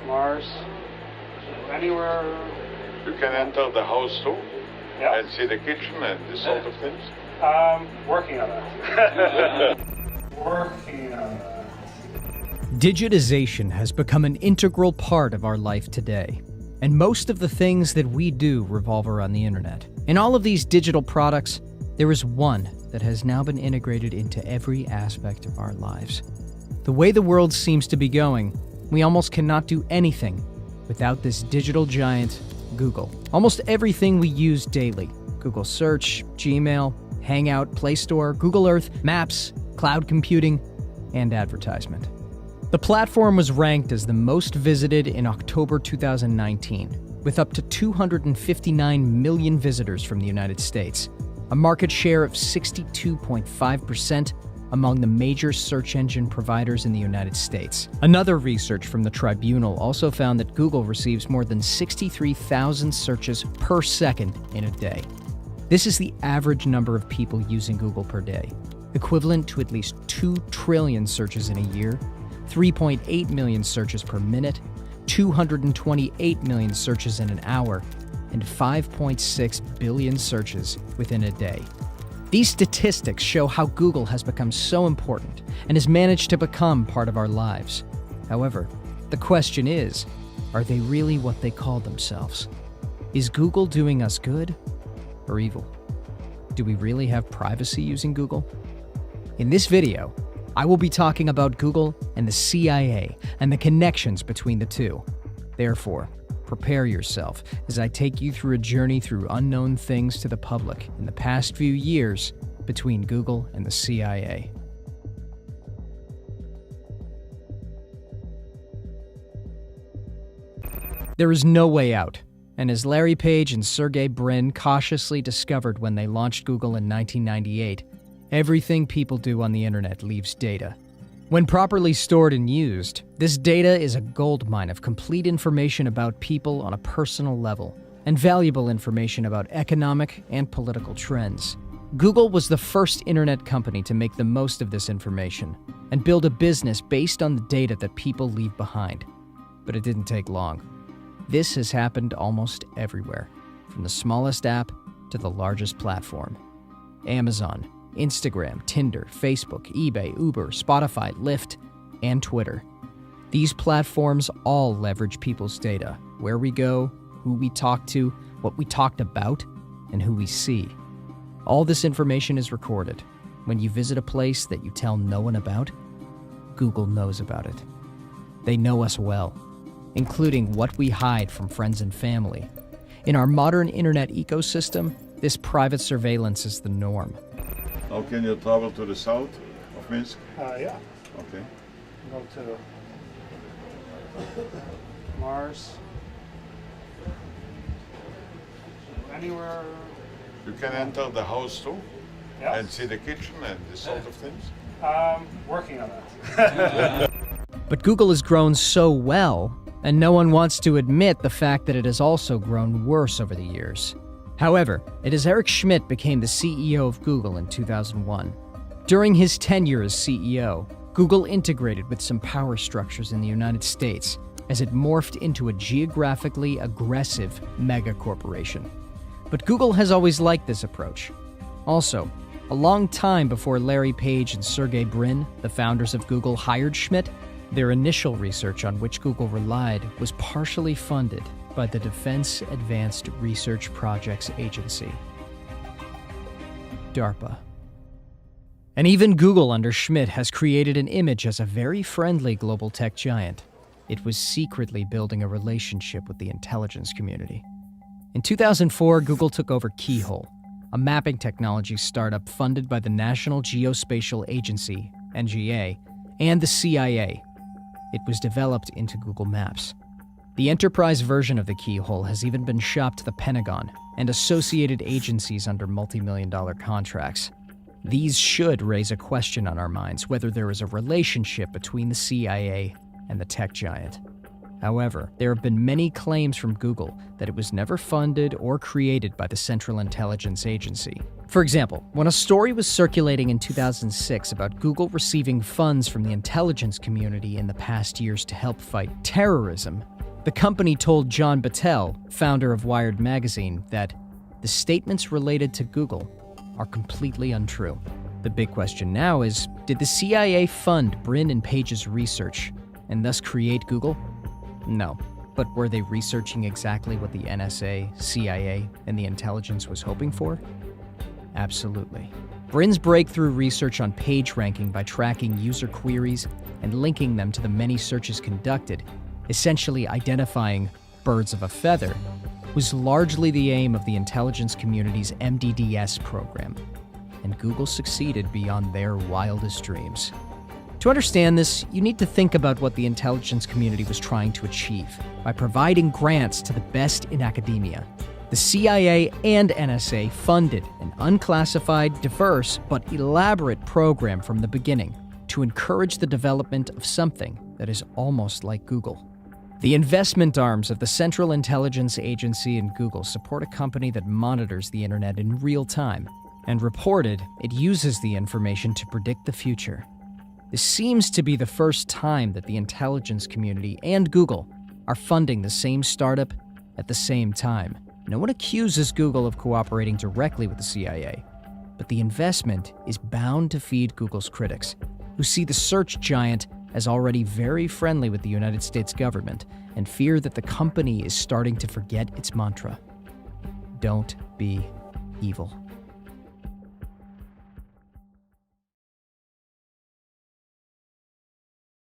Mars. Anywhere. You can enter the house too, Yeah. and see the kitchen and this sort of things. Working on that. Working on that. Digitization has become an integral part of our life today, and most of the things that we do revolve around the internet. In all of these digital products, there is one that has now been integrated into every aspect of our lives. The way the world seems to be going, we almost cannot do anything without this digital giant, Google. Almost everything we use daily, Google Search, Gmail, Hangout, Play Store, Google Earth, Maps, cloud computing, and advertisement. The platform was ranked as the most visited in October 2019, with up to 259 million visitors from the United States, a market share of 62.5% among the major search engine providers in the United States. Another research from the Tribunal also found that Google receives more than 63,000 searches per second in a day. This is the average number of people using Google per day, equivalent to at least 2 trillion searches in a year, 3.8 million searches per minute, 228 million searches in an hour, and 5.6 billion searches within a day. These statistics show how Google has become so important and has managed to become part of our lives. However, the question is, are they really what they call themselves? Is Google doing us good or evil? Do we really have privacy using Google? In this video, I will be talking about Google and the CIA and the connections between the two. Therefore, prepare yourself as I take you through a journey through unknown things to the public in the past few years between Google and the CIA. There is no way out, and as Larry Page and Sergey Brin cautiously discovered when they launched Google in 1998, everything people do on the internet leaves data. When properly stored and used, this data is a goldmine of complete information about people on a personal level, and valuable information about economic and political trends. Google was the first internet company to make the most of this information, and build a business based on the data that people leave behind. But it didn't take long. This has happened almost everywhere, from the smallest app to the largest platform. Amazon, Instagram, Tinder, Facebook, eBay, Uber, Spotify, Lyft, and Twitter. These platforms all leverage people's data, where we go, who we talk to, what we talked about, and who we see. All this information is recorded. When you visit a place that you tell no one about, Google knows about it. They know us well, including what we hide from friends and family. In our modern internet ecosystem, this private surveillance is the norm. How can you travel to the south of Minsk? Yeah. Okay. Go to Mars. Anywhere. You can enter the house too, Yeah. and see the kitchen and this sort of things. Working on that. But Google has grown so well, and no one wants to admit the fact that it has also grown worse over the years. However, it is Eric Schmidt became the CEO of Google in 2001. During his tenure as CEO, Google integrated with some power structures in the United States as it morphed into a geographically aggressive mega-corporation. But Google has always liked this approach. Also, a long time before Larry Page and Sergey Brin, the founders of Google, hired Schmidt, their initial research on which Google relied was partially funded by the Defense Advanced Research Projects Agency, DARPA. And even Google under Schmidt has created an image as a very friendly global tech giant. It was secretly building a relationship with the intelligence community. In 2004, Google took over Keyhole, a mapping technology startup funded by the National Geospatial Agency, NGA, and the CIA. It was developed into Google Maps. The enterprise version of the Keyhole has even been shopped to the Pentagon and associated agencies under multi-million-dollar contracts. These should raise a question on our minds whether there is a relationship between the CIA and the tech giant. However, there have been many claims from Google that it was never funded or created by the Central Intelligence Agency. For example, when a story was circulating in 2006 about Google receiving funds from the intelligence community in the past years to help fight terrorism, the company told John Battelle, founder of Wired magazine, that the statements related to Google are completely untrue. The big question now is, did the CIA fund Brin and Page's research and thus create Google? No. But were they researching exactly what the NSA, CIA, and the intelligence was hoping for? Absolutely. Brin's breakthrough research on page ranking by tracking user queries and linking them to the many searches conducted, essentially identifying birds of a feather, was largely the aim of the intelligence community's MDDS program, and Google succeeded beyond their wildest dreams. To understand this, you need to think about what the intelligence community was trying to achieve by providing grants to the best in academia. The CIA and NSA funded an unclassified, diverse, but elaborate program from the beginning to encourage the development of something that is almost like Google. The investment arms of the Central Intelligence Agency and Google support a company that monitors the internet in real time, and reported it uses the information to predict the future. This seems to be the first time that the intelligence community and Google are funding the same startup at the same time. No one accuses Google of cooperating directly with the CIA, but the investment is bound to feed Google's critics, who see the search giant as already very friendly with the United States government and fear that the company is starting to forget its mantra: don't be evil.